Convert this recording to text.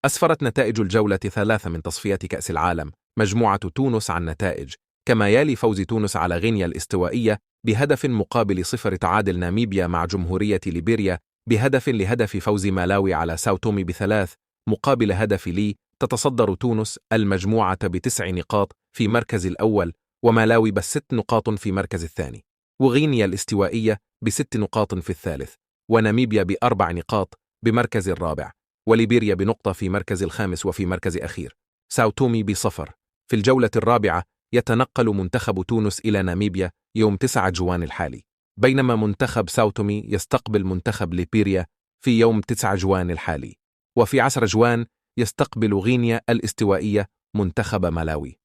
أسفرت نتائج الجولة 3 من تصفيات كأس العالم مجموعة تونس عن نتائج، كما يلي فوز تونس على غينيا الاستوائية بهدف مقابل 0 تعادل ناميبيا مع جمهورية ليبيريا بهدف لهدف فوز مالاوي على ساو تومي ب3 مقابل هدف لي. تتصدر تونس المجموعة ب9 نقاط في مركز الأول، ومالاوي ب6 نقاط في مركز الثاني، وغينيا الاستوائية ب6 نقاط في الثالث، وناميبيا ب4 نقاط بمركز الرابع، وليبيريا بنقطة في مركز الخامس وفي مركز أخير. ساو تومي ب0. في الجولة الرابعة يتنقل منتخب تونس إلى ناميبيا يوم 9 جوان الحالي، بينما منتخب ساو تومي يستقبل منتخب ليبيريا في يوم 9 جوان الحالي، وفي 10 جوان يستقبل غينيا الاستوائية منتخب مالاوي.